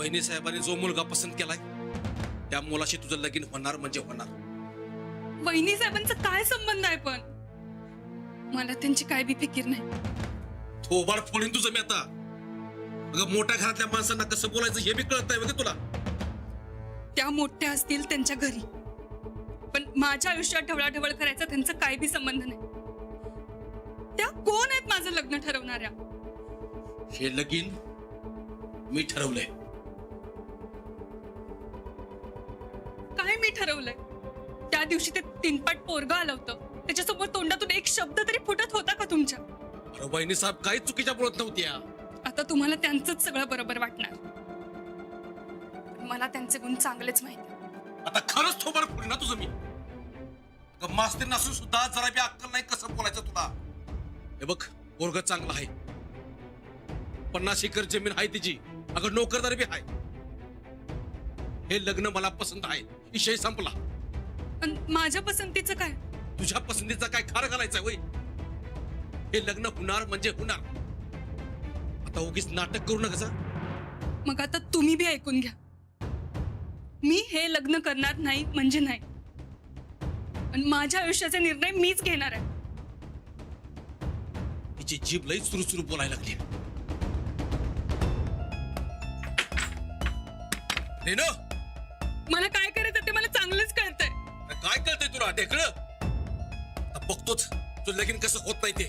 वहिनी साहेबांनी जो मुलगा पसंत केलाय त्या मुलाशी तुझं लगीन होणार म्हणजे होणार. वहिनी साहेबांचा काय संबंध आहे पण? मला त्यांची काय बी फिकीर नाही. थोबाड फोडीन तुझं मी आता. अगं मोठ्या घरातल्या माणसांना कसं बोलायचं हे बी कळत नाही बघ तुला. त्या मोठ्या असतील त्यांच्या घरी, पण माझ्या आयुष्यात ढवळाढवळ करायचा त्यांचा काय बी संबंध नाही. त्या कोण आहेत माझं लग्न ठरवणाऱ्या? हे लगीन मी ठरवलंय. काय मी ठरवलंय? त्या दिवशी ते तीनपाट पोरगं आलं होतं, त्याच्यासमोर तोंडातून एक शब्द तरी फुटत होता का तुमच्या? अरे वहिनी साहेब काहीच चुकीच्या बोलत नव्हत्या. आता तुम्हाला त्यांचंच सगळं बरोबर वाटणार, पण मला त्यांचे गुण चांगलेच माहिती. आता खरंच थोबाड फोडीन ना तुझं मी. मास्तर नसून सुद्धा जरा बी अक्कल नाही कसं बोलायचं तुला. हे बघ पोरग चांगलं आहे, 50 एकर जमीन आहे तिची, अगं नोकरदार बी आहे. हे लग्न मला पसंत आहे, विषय संपला. पण माझ्या पसंतीचं काय? तुझ्या पसंतीचा काय खार घालायचा होय? हे लग्न होणार म्हणजे होणार. आता उगीच नाटक करू नका. मग आता तुम्ही बी ऐकून घ्या. मी हे लग्न करणार नाही म्हणजे नाही, पण माझ्या आयुष्याचे निर्णय मीच घेणार आहे. तिची जीभ लई सुरू बोलायला लागली. रेनो, मला काय करायचं ते मला चांगलंच कळतंय. काय कळतंय तुला ढेकळं? बघतोच तुझं लगीन कसं होत नाही ते.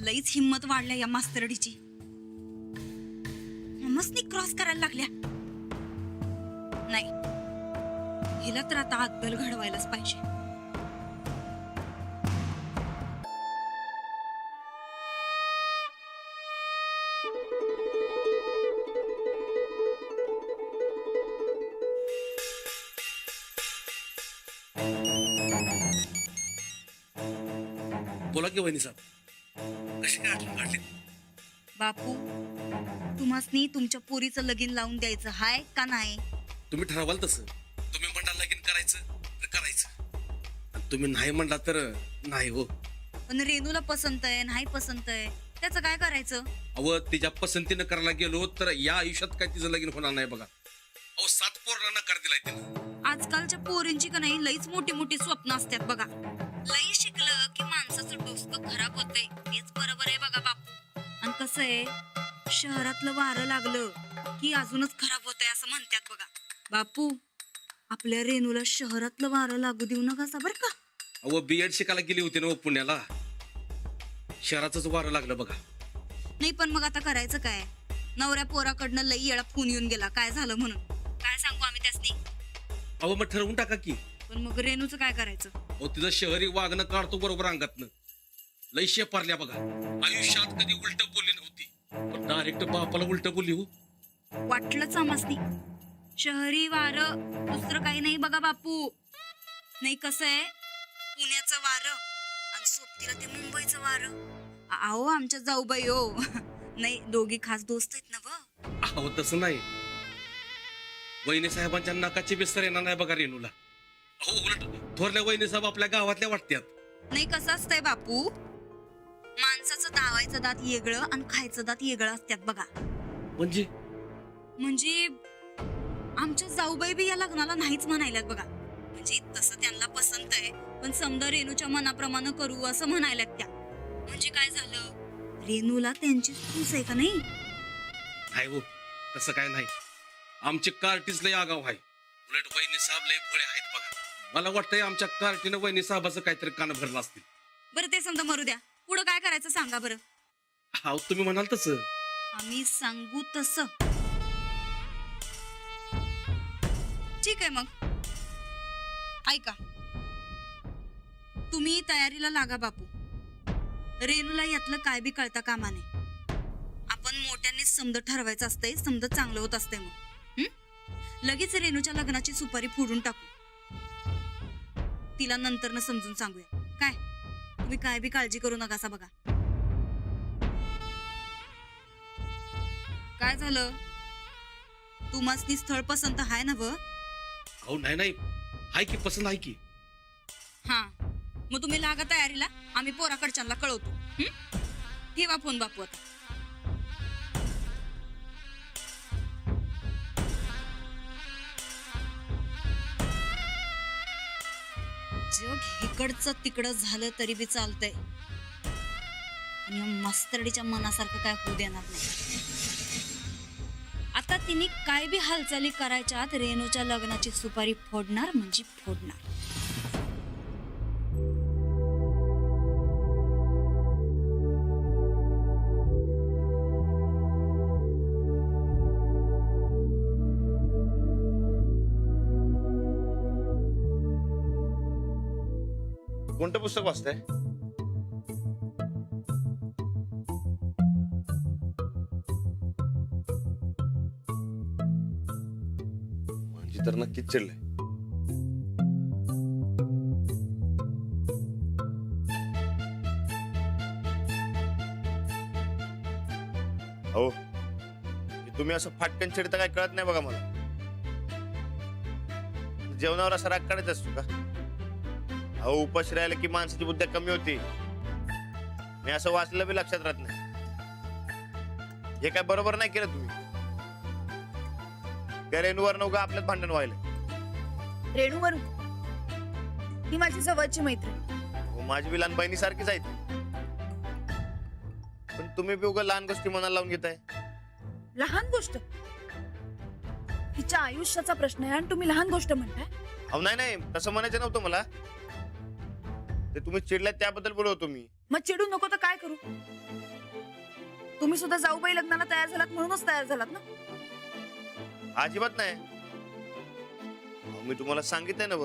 लईच हिम्मत वाढल्या या मास्तरडीची. मस्ती क्रॉस करायला लागल्या. नाही, हिला तर आता अद्दल घडवायलाच पाहिजे. बोला की वहिनी साहेब, कशी काय आठवण काढली? बापू, तुम्हासनी तुमच्या पोरीचं लगीन लावून द्यायचं हाय का नाही? तुम्ही ठरवाल तसं. तुम्ही म्हणला लगीन करायचं तर करायचं, आणि तुम्ही नाही म्हणला तर नाही. हो, पण रेणूला पसंत आहे नाही पसंत आहे त्याचं काय करायचं? अव तिच्या पसंतीनं करायला गेलो तर या आयुष्यात काय तिचं लगीन होणार नाही बघा. अहो 7 पोरांना नकार दिलाय तिनं. आजकालच्या पोरींची का नाही लईच मोठी मोठी स्वप्न असतात बघा. लई शिकलं की माणसाचं डोसकं खराब होतंय, हेच बरोबर आहे बघा बापू. आणि कसं आहे, शहरातलं वारं लागलं की अजूनच खराब होतंय असं म्हणतात बघा. बापू, आपल्या रेणूला शहरातलं वारं लागू देऊ नका बरं का. अहो B.Ed शिकायला गेली होती ना पुण्याला, शहराचंच वारं लागलं बघा. नाही पण मग आता करायचं काय? नवऱ्या पोराकडनं लई येळा फोन येऊन गेला काय झालं म्हणून. काय सांगू आम्ही त्यासनी? अहो मग ठरवून टाका की. पण मग रेणूचं काय करायचं? अहो तिचं शहरी वागणं काढतो बरोबर अंगातनं. लई शेपारल्या बघा. आयुष्यात कधी उलट बोलली नव्हती, पण डायरेक्ट बापाला उलट बोलली. हो, वाटलंच आमासनी. शहरी वारं दुसरं काही नाही बघा बापू. नाही कसं आहे, पुण्याचं वारं आणि सोबतीला ते मुंबईचं वारं. अहो आमच्या जाऊबाई हो. नाही, दोघी खास दोस्त आहेत ना व. अहो तसं नाही. वहिनी साहेबांच्या नाकाची बेसर येणार नाही बघा रेणूला. अहो उलट थोरल्या वहिनी साहेब आपल्या गावातल्या वाटत्यात. नाही कसं असतंय बापू, माणसाचं दावायचं दात वेगळं आणि खायचं दात वेगळं असतात बघा. म्हणजे आमच्या जाऊबाई बी या लग्नाला नाहीच म्हणायल्यात बघा. म्हणजे तसं त्यांना पसंत आहे, पण समजा रेणूच्या मनाप्रमाणे करू असं म्हणायल्यात त्या. म्हणजे काय झालं, रेणूला त्यांची सूस आहे का नाही? नाही हो, तसं काय नाही. आमचे कार्टीज लय आगाव आहे. उलट वहिनी साहेब लय भोळे आहेत बघा. मला वाटतंय आमच्या कार्टीनं वहिनी साहेबाचं काहीतरी कान भरलं असतील. बरं ते समजा मरू द्या, पुढं काय करायचं सांगा बरं. हा तुम्ही म्हणाल तसं. आम्ही सांगू तसं. ठीक आहे मग ऐका, तुम्ही तयारीला लागा बापू. रेणूला यातलं काय बी कळता कामा नये. आपण मोठ्यांनीच समज ठरवायचं असतंय, समज चांगलं होत असतंय. मग लगेच रेणूच्या लग्नाची सुपारी फोडून टाकू. तिला नंतर समजून सांगूया. काय तुम्ही काय बी काळजी करू नका बघा. काय झालं, तुम्हासनी स्थळ पसंत आहे ना व? अहो नाही हाय की, पसंत आहे की. हा मग तुम्ही लागा तयारीला, आम्ही पोराकडच्यांना कळवतो. ठेवा फोन बापू आता. जग इकडचं तिकडं झालं तरी बी चालतंय, पण या मास्तरडीच्या मनासारखं काय होऊ देणार नाही. आता तिने काय बी हालचाली करायच्यात, रेणूच्या लग्नाची सुपारी फोडणार म्हणजे फोडणार. कोणतं पुस्तक वाचताय? म्हणजे तर नक्कीच चिडलंय. हो, तुम्ही असं फाटकन चिडता काय कळत नाही बघा मला. जेवणावर असा राग काढत असतो का? अहो, उपाशी राहिलं की माणसाची बुद्धी कमी होती. मी असं वाचलं बी लक्षात राहत नाही. हे काय बरोबर नाही केलं तुम्ही. त्या रेणूवर नव्हतं आपल्यात भांडण व्हायला. रेणूवर ही माझी जवळची मैत्रीण. हो, माझी बी लहान बहिणी सारखीच आहे ती. पण तुम्ही बी उगा लहान गोष्टी मनाला लावून घेताय. लहान गोष्ट? तिच्या आयुष्याचा प्रश्न आहे आणि तुम्ही लहान गोष्ट म्हणताय? अहो नाही, तसं म्हणायचं नव्हतं मला. ते तुम्ही चिडल्यात त्याबद्दल बोलवतो मी. मग चिडू नको तर काय करू? तुम्ही सुद्धा जाऊबाई लग्नाला तयार झालात म्हणूनच तयार झालात ना? अजिबात नाही. अहो, मी तुम्हाला सांगितलंय ना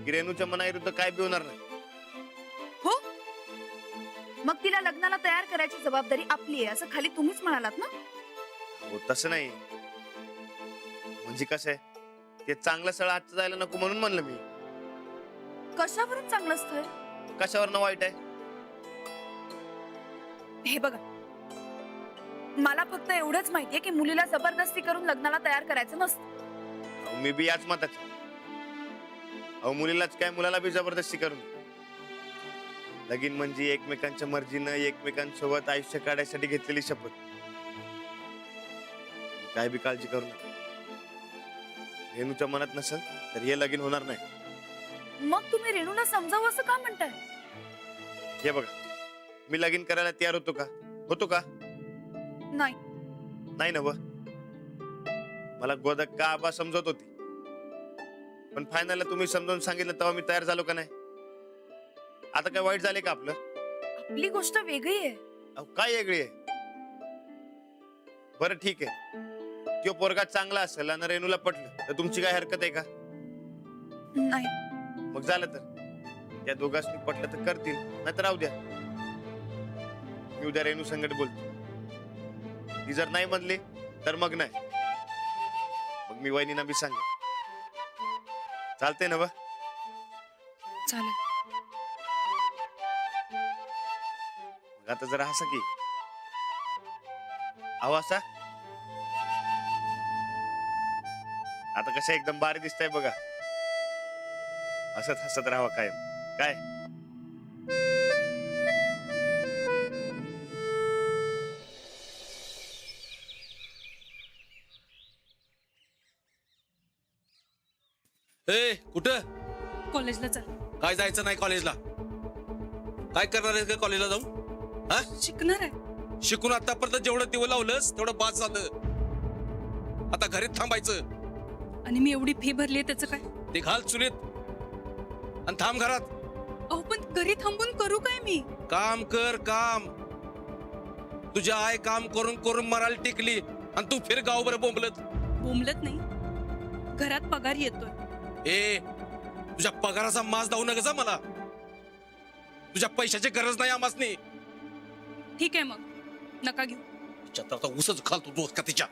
की रेणूच्या मनाविरुद्ध काय बी होणार नाही. हो, मग तिला लग्नाला तयार करायची जबाबदारी आपली आहे असं खाली तुम्हीच म्हणालात ना? हो, तसं नाही. म्हणजे कसं आहे, ते चांगलं स्थळ आजचं जायला नको म्हणून म्हणलं मी. कशावरून चांगलं स्थळ? कशावरनं वाईट आहे? हे बघा, मला फक्त एवढंच माहितीये की मुलीला जबरदस्ती करून लग्नाला तयार करायचं नसतं. अहो, मी बी याच मताच. अहो, मुलीलाच काय मुलाला बी जबरदस्ती करून. लगीन म्हणजे एकमेकांच्या मर्जीनं एकमेकांसोबत आयुष्य काढायसाठी घेतलेली शपथ. काय बी काळजी करू नका. रेणूच्या मनात नसेल तर हे लगीन होणार नाही. मग तुम्ही रेणूला समजावं असं का म्हणताय? हे बघा, मी लगीन करायला तयार होतो का? नाही. नाही ना. मला गोदक का आबा समजत होती, पण फायनलला तुम्ही समजावून सांगितलं तेव्हा मी तयार झालो का नाही? आता काय वाईट झाले का आपलं? आपली गोष्ट वेगळी आहे. अहो, काय वेगळी आहे? बरं ठीक आहे, तो पोरगा चांगला असेल आणि रेणूला पटलं तर तुमची काय हरकत आहे का? नाही. मग झालं तर त्या दोघांनी पटलं तर करतील, नाही तर राहू द्या. मी उद्या रेणू संकट बोलतो. ती जर नाही म्हणली तर मग नाही. मग मी वहिनींना बी सांगेन. चालतंय ना बा? चालेल. मग आता जरा हसा की. अहो, हसा. आता कसं एकदम बारी दिसतंय बघा. असंच हसत राहावं कायम. काय ए कुठं? कॉलेजला चल. काय जायचं नाही कॉलेजला? काय करणार आहेस का कॉलेजला जाऊन? हा, शिकणार आहे. शिकून आतापर्यंत जेवढं दिवं लावलंस तेवढं बाद झालं. आता घरीच थांबायचं. आणि मी एवढी फी भरली आहे त्याचं काय? ते घाल चुलीत आणि थांब घरात. अहो पण घरी थांबून करू काय मी? काम कर काम. तुझ्या आई काम करून करून मरायला टिकली आणि तू फिर गावभर बोंबलत. बोंबलत नाही, घरात पगार येतोय. ए, तुझ्या पगाराचा माज दावू नका जा मला. तुझ्या पैशाची गरज नाही आमासनी. ठीक आहे मग नका घेऊ. तिच्यात आता उसच घालतो दोस्त का तिच्या.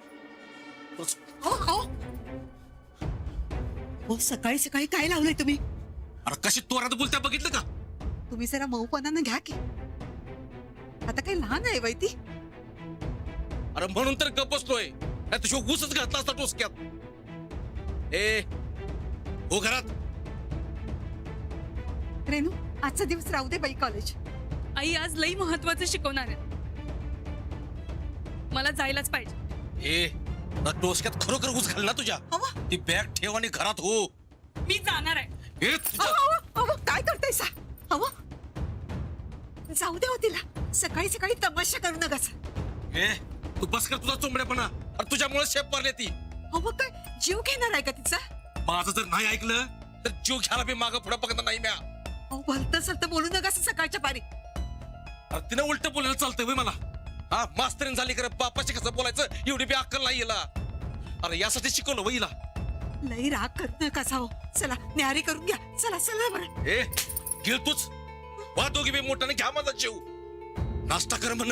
हो, सकाळी सकाळी काय लावलंय तुम्ही? अरे कशी तोरात बोलत्या बघितलं का? तुम्ही जरा मऊपणानं घ्या की. आता काही लहान आहे बाई ती. अरे म्हणून तर गप बसलोय. नाही तुझ्या उसच घातला असता डोसक्यात. ए, हो घरात. रेणू, आजचा दिवस राहू दे बाई कॉलेज. आई आज लई महत्वाचं शिकवणार आहे. मला जायलाच पाहिजे. ए ना डोसक्यात खरोखर घुस घाल ना तुझ्या. अवा, ती बॅग ठेव आणि घरात हो. मी जाणार आहे. ए तुझ्या अवा, अवा, काय करताय सा? अवा, जाऊ दे हो तिला. सकाळी सकाळी तमाशा करू नकास. ए तू बस कर तुझा चोंबड्यापणा. अरे तुझ्यामुळे शेप मारली ती. अहो काय जीव घेणार आहे का तिचा? माझं जर नाही ऐकलं तर जीव घ्यायला मी मागं पुढे बघणार नाही म्या. अहो भलतं सलतं बोलू नकास सकाळच्या पारी. अरे तिनं उलट बोलायला चालतंय होय मला. हा मास्तरीन झाली कर बापाशी कसं बोलायचं एवढी बी अक्कल नाही हिला. अरे यासाठी शिकवलं वय हिला. लई राग करू नकास हो. चला न्यारी करून घ्या. चला चला बरं. ए गिळ तूच. वा दोघी बी मोठ्याने घ्या माझा जीव. नाश्ता कर म्हण.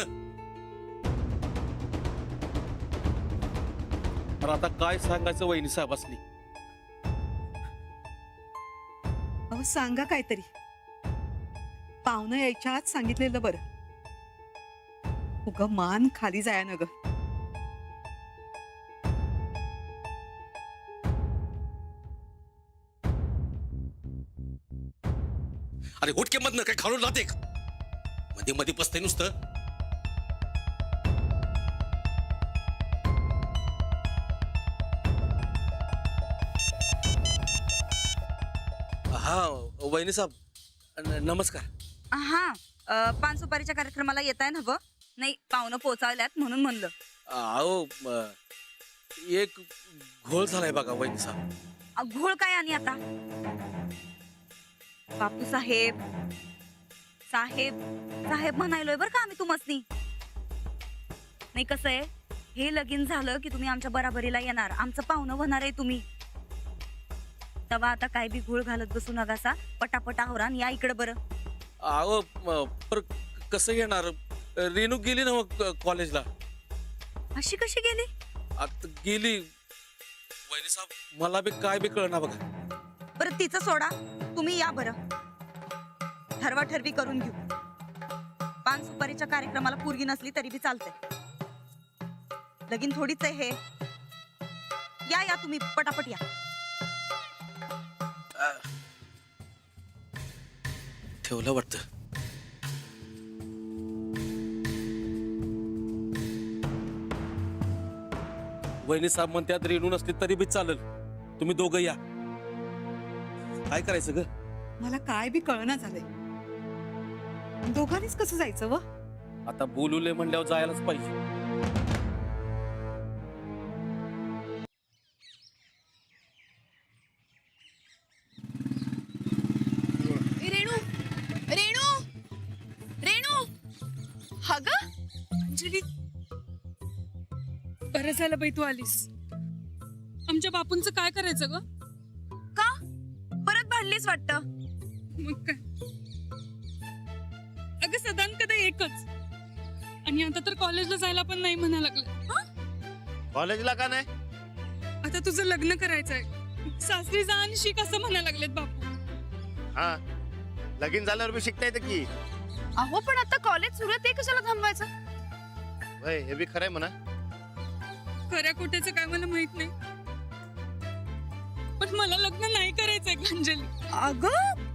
अरे आता काय सांगायचं वहिनी साहेबासनी. अहो सांगा काहीतरी. पाहुणं यायच्या आत सांगितलेलं बरं. उग मान खाली जाया न ग. अरे उठके मधनं काय खालून राहते मध्ये मध्ये पसते नुसतं. हा वहिनी साहेब नमस्कार. हा पान सुपारीच्या कार्यक्रमाला येत आहे ना ग. नाही पाहुणं पोचावल्यात म्हणून म्हणलं. अहो एक घोळ झालाय बघा वहिनी साहेब. घोळ काय आणि आता बापू साहेब साहेब साहेब म्हणायलोय बर का आम्ही तुम्हासनी. नाही कसं आहे हे लगीन झालं की तुम्ही आमच्या बराबरीला येणार. आमचं पाहुणं होणार आहे तुम्ही. तेव्हा आता काय बी घोळ घालत बसू नकासा. पटापट आवरान या इकडे बरं. अहो पर कसं येणार. रेणू गेली ना मग कॉलेजला. अशी कशी गेली? आता गेली वहिनी साहेब. मला बी काय बी कळना बघा. बरं तिचं सोडा तुम्ही या बरं. ठरवा ठरवी करून घेऊ. पान सुपारीच्या कार्यक्रमाला पोरगी नसली तरी बी चालतंय. लगीन थोडीच आहे हे. या या तुम्ही पटापट या. ठेवलं वाटतं. वहिनी साहेब म्हणतात रेणू नसली तरी बी चालेल. तुम्ही दोघं या. काय करायचं ग. मला काय बी कळना झालंय. दोघांनीच कसं जायचं व? आता बोलूले म्हणल्यावर जायलाच पाहिजे. रेणू रेणू रेणू हा ग अंजली बरं झालं बाई तू आलीस. आमच्या बापूंचं काय करायचं ग. का परत भांडलीस वाटतं. मग काय अगं सदान कदा एकच. आणि आता तर कॉलेजला जायला पण नाही म्हणा लागलं. कॉलेजला का नाही? आता तुझं लग्न करायचंय. सासरी जा आणि शिक असं म्हणा लागलेत बापू. हा लगीन झाल्यावर बी शिकता येतं की. अहो पण आता कॉलेज सुरू आहे ते कशाला थांबवायचं. होय हे बी खरंय म्हणा. खऱ्या खोट्याचं काय मला माहित नाही. पण मला लग्न नाही करायचंय ग अंजली. अगं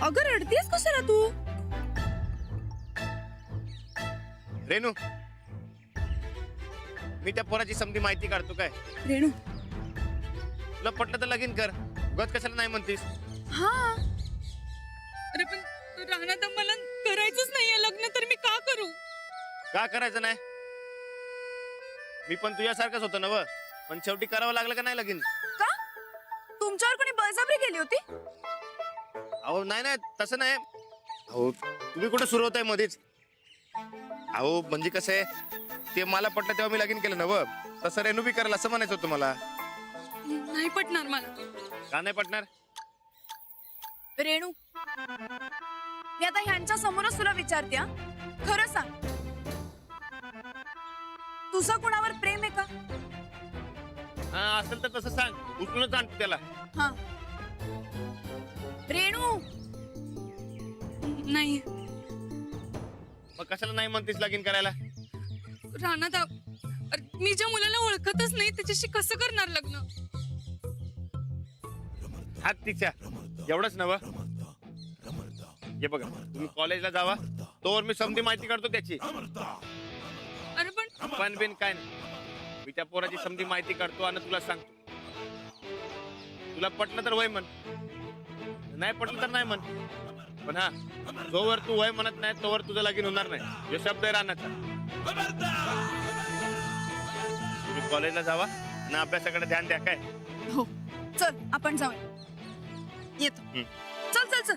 अगं रडतीयस कशाला तू. रेणू मी त्या पोराची समधी माहिती काढतो काय. रेणू तुला पटलं तर लगीन कर. उगाच कशाला नाही म्हणतीस. हा अरे पण राहणार मला करायचंच नाहीये लग्न तर मी का करू. का करायचं नाही. मी पण तुझ्यासारखंच होतो ना व. पण शेवटी करावं लागलं का नाही लगीन. का तुमच्यावर कोणी बळजबरी केली होती. अहो नाही नाही तसं नाही. अहो तुम्ही कुठे सुरू होताय मध्येच. अहो म्हणजे कसं आहे ते मला पटलं तेव्हा मी लगीन केलं ना व. तसं रेणू बी करेल असं म्हणायचं होतं मला. नाही पटणार मला. का नाही पटणार. रेणू मी आता ह्यांच्या समोरच तुला विचारते हा. खरं सांग तुझं कुणावर प्रेम आहे का. हा असेल तर तसं सांग. उचलूनच आणतो त्याला. हा रेणू नाही मग कशाला नाही म्हणतीस लगीन करायला. राहणार मी ज्या मुलाला ओळखतच नाही त्याच्याशी कसं करणार लग्न. हात तिच्या एवढंच नव. हे बघा तुम्ही कॉलेजला जावा तोवर मी समधी माहिती काढतो त्याची. अरे पण पण बिन काय नाही, मी त्या पोराची समधी माहिती काढतो आणि तुला सांगतो. तुला पटलं तर वय म्हण, नाही पटलं तर नाही म्हण. पण हा, जोवर तू वय म्हणत नाही तोवर तुझं लगीन होणार नाही, हे शब्द आहे रानाचा. तुम्ही कॉलेजला जावा आणि अभ्यासाकडे ध्यान द्या. काय हो चल आपण जाऊया. येतो. चल चल चल.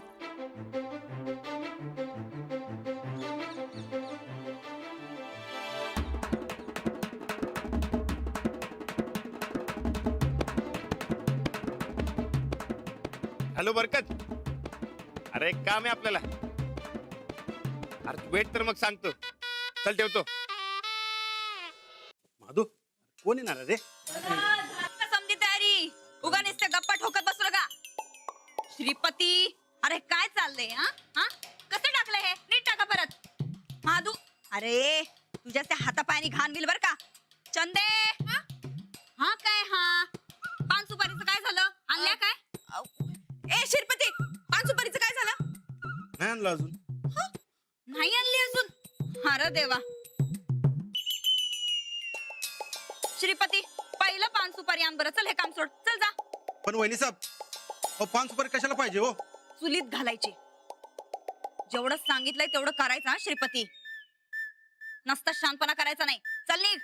हॅलो बरकत, अरे एक काम आहे आपल्याला. अरे तू वेट तर मग सांगतो. चल ठेवतो. माधू कोण येणार रे? समधी तयारी. उगा नुसते गप्पा ठोकत बसू नका. श्रीपती, अरे काय चाललंय? हा हा कसं टाकलंय हे? नीट टाका परत. माधू, अरे तुझ्या त्या हातापायाने घाण बिल बर का. चंदे, हा काय हा पान सुपारीचं काय झालं? आणल्या काय? ए श्रीपती, पान सुपारीचं काय झालं? नाही आणलं अजून. नाही आणली अजून. अरे देवा. श्रीपती, पहिलं पान सुपारी आण बरं. चल हे काम सोड. चल जा. पण वहिनी साहेब, अहो पान सुपारी कशाला पाहिजे हो? चुलीत घालायची. जेवढं सांगितलंय तेवढं करायचं. हा श्रीपती, नसता शांतपणा करायचा नाही. चल निघ.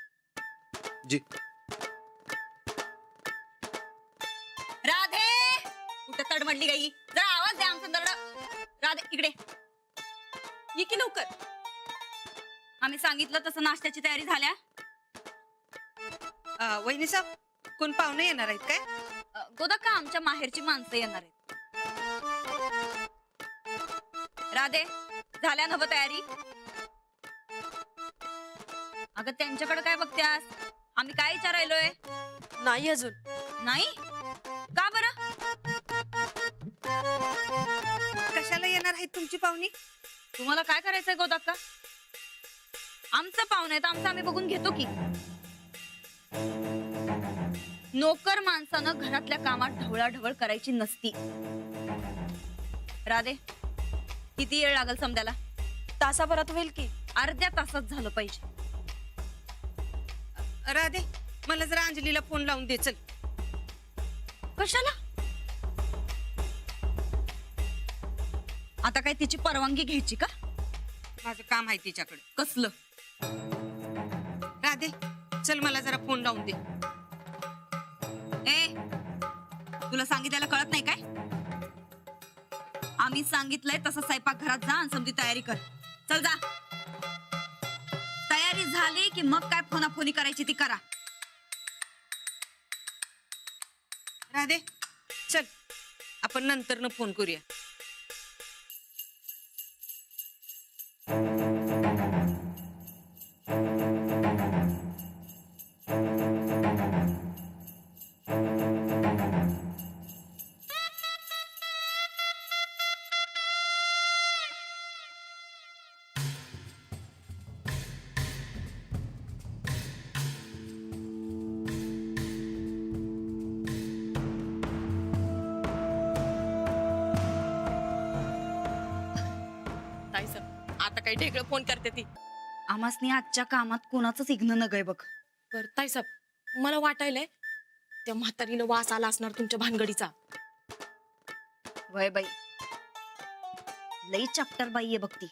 जी. राधे, कुठे तडमडली गाई? जरा आवाज द्या आमचं दरड. राधे इकडे ये की लवकर. आम्ही सांगितलं तसं नाश्त्याची तयारी झाल्या. वहिनी साहेब, कोण पाहुणे येणार आहेत काय? गोदाका, आमच्या माहेरची माणसं येणार आहेत. राधे, झाल्या नव तयारी? अगं त्यांच्याकडे काय बघत्यास? आम्ही काय विचारायलोय? नाही अजून. नाही का बरं? कशाला येणार आहेत तुमची पाहुणी? तुम्हाला काय करायचंय गोदाका? आमचं पाहुणे आहे तर आमचं आम्ही बघून घेतो की. नोकर माणसानं घरातल्या कामात ढवळाढवळ करायची नसती. राधे, किती वेळ लागल समजायला? तासाभरात होईल की. अर्ध्या तासात झालं पाहिजे. राधे, मला जरा अंजलीला फोन लावून दे. चल. कशाला? आता काय तिची परवानगी घ्यायची का? माझं काम आहे तिच्याकडे. कसलं? राधे, चल मला जरा फोन लावून दे. ए, तुला सांगितलेलं कळत नाही काय? आम्ही सांगितलंय तसं स्वयंपाक घरात जा आणि समजी तयारी कर. चल जा. तयारी झाली की मग काय फोनाफोनी करायची ती करा. राधे, चल आपण नंतर फोन करूया. ताई सर, आता काही ढेकळ फोन करते ती. आमासनी आजच्या कामात कोणाचंच इग्न न गय बघ. बर ताई साहेब, मला वाटायलंय त्या म्हातारीनं वास आला असणार तुमच्या भानगडीचा. वय बाई, लई चॅप्टर बाई आहे बघ ती.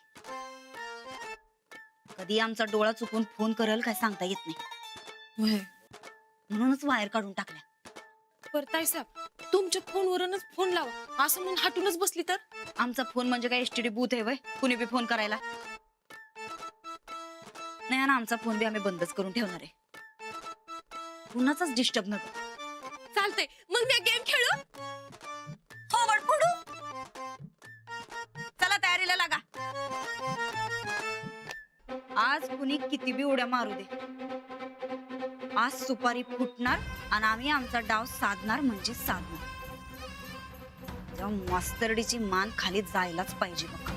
कधी आमचा डोळा चुकून फोन करल काय सांगता येत नाही. म्हणूनच वायर काढून टाकल्या. बर ताई साहेब, तुमच्या फोनवरूनच फोन लावा असं म्हणून हटूनच बसली तर. आमचा फोन म्हणजे काय एसटीडी बूथ आहे वय कुणी बी फोन करायला? नाही ना, आमचा फोन बी आम्ही बंदच करून ठेवणार आहे. कुणाचाच डिस्टर्ब नको. चालतंय, मग मी गेम खेळू. थोबड फोडू. चला तयारीला लागा. आज कुणी किती बी उड्या मारू दे, आज सुपारी फुटणार आणि आम्ही आमचा डाव साधणार म्हणजे साधणार. तेव्हा मास्तरडीची मान खाली जायलाच पाहिजे बघ.